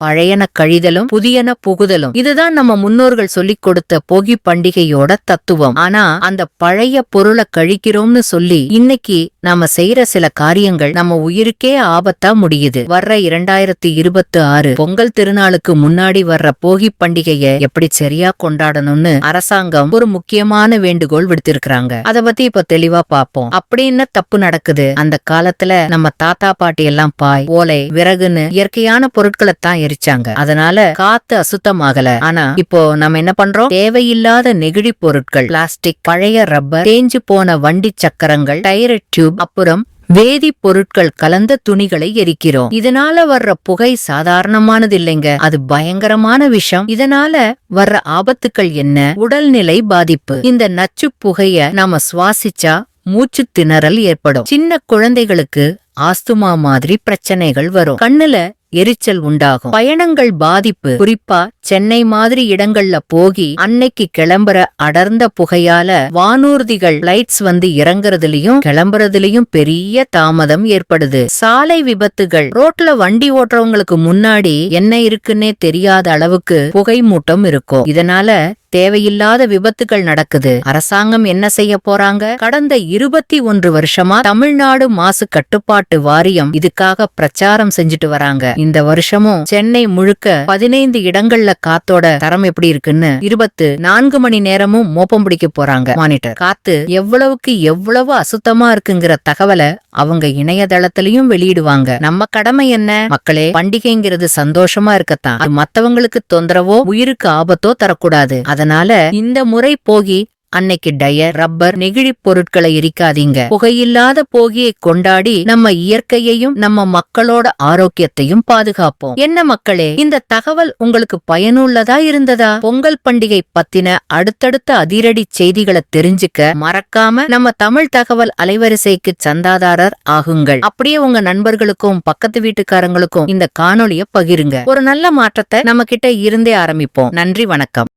பழையன கழிதலும் புதியன புகுதலும். இதுதான் நம்ம முன்னோர்கள் சொல்லிக் கொடுத்த போகி பண்டிகையோட தத்துவம். ஆனா அந்த பழைய பொருளை கழிக்கிறோம்னு சொல்லி இன்னைக்கு நாம செய்யற சில காரியங்கள் நம்ம உயிருக்கே ஆபத்தா முடியுது. வர்ற 2026 பொங்கல் திருநாளுக்கு முன்னாடி வர்ற போகி பண்டிகையை எப்படி சரியா கொண்டாடணும்னு அரசாங்கம் ஒரு முக்கியமான வேண்டுகோள் விடுத்திருக்கிறாங்க. அத பத்தி இப்ப தெளிவா பாப்போம். அப்படி என்ன தப்பு நடக்குது? அந்த காலத்துல நம்ம தாத்தா பாட்டி எல்லாம் பாய், ஓலை, விறகுன்னு இயற்கையான பொருட்களை தான் எரிச்சாங்க. அதனால காத்து அசுத்தமாகல. ஆனா இப்போ நம்ம என்ன பண்றோம்? தேவையில்லாத நெகிழி பொருட்கள், பிளாஸ்டிக், பழைய ரப்பர், தேஞ்சு போன வண்டி சக்கரங்கள், டயர் டியூப், அப்புறம் வேதி பொருட்கள் கலந்த துணிகளை எரிக்கிறோம். இதனால வர்ற புகை சாதாரணமானது இல்லைங்க, அது பயங்கரமான விஷம். இதனால வர்ற ஆபத்துக்கள் என்ன? உடல்நிலை பாதிப்பு. இந்த நச்சு புகைய நாம சுவாசிச்சா மூச்சு திணறல் ஏற்படும். சின்ன குழந்தைகளுக்கு ஆஸ்துமா மாதிரி பிரச்சனைகள் வரும். கண்ணுல எரிச்சல் உண்டாகும். பயணங்கள் பாதிப்பு. குறிப்பா சென்னை மாதிரி இடங்கள்ல போகி அன்னைக்கு கிளம்புற அடர்ந்த புகையால வானூர்திகள் லைட்ஸ் வந்து இறங்குறதுலயும் கிளம்புறதுலயும் பெரிய தாமதம் ஏற்படுது. சாலை விபத்துகள். ரோட்ல வண்டி ஓட்டுறவங்களுக்கு முன்னாடி என்ன இருக்குன்னே தெரியாத அளவுக்கு புகை மூட்டம் இருக்கும். இதனால தேவையில்லாத விபத்துகள் நடக்குது. அரசாங்கம் என்ன செய்ய போறாங்க? கடந்த 21 வருஷமா தமிழ்நாடு மாசு கட்டுப்பாட்டு வாரியம் இதுக்காக பிரச்சாரம் செஞ்சுட்டு வராங்க. இந்த வருஷமும் சென்னை முழுக்க 15 இடங்கள்ல காத்தோட தரம் எப்படி இருக்குன்னு 24 மணி நேரமும் மோப்பம் பிடிக்க போறாங்க மானிட்டர். காத்து எவ்வளவுக்கு எவ்வளவு அசுத்தமா இருக்குங்கிற தகவலை அவங்க இணையதளத்திலையும் வெளியிடுவாங்க. நம்ம கடமை என்ன? மக்களே, பண்டிகைங்கிறது சந்தோஷமா இருக்கத்தான். அது மத்தவங்களுக்கு தொந்தரவோ உயிருக்கு ஆபத்தோ தரக்கூடாது. அதனால இந்த முறை போகி அன்னைக்கு டயர், ரப்பர், நெகிழி பொருட்களை எரிக்காதீங்க. புகையில்லாத போகியை கொண்டாடி நம்ம இயற்கையையும் நம்ம மக்களோட ஆரோக்கியத்தையும் பாதுகாப்போம். என்ன மக்களே, இந்த தகவல் உங்களுக்கு பயனுள்ளதா இருந்ததா? பொங்கல் பண்டிகை பத்தின அடுத்தடுத்த அதிரடி செய்திகளை தெரிஞ்சுக்க மறக்காம நம்ம தமிழ் தகவல் அலைவரிசைக்கு சந்தாதாரர் ஆகுங்கள். அப்படியே உங்க நண்பர்களுக்கும் பக்கத்து வீட்டுக்காரங்களுக்கும் இந்த காணொளிய பகிருங்க. ஒரு நல்ல மாற்றத்தை நம்ம கிட்ட இருந்தே ஆரம்பிப்போம். நன்றி, வணக்கம்.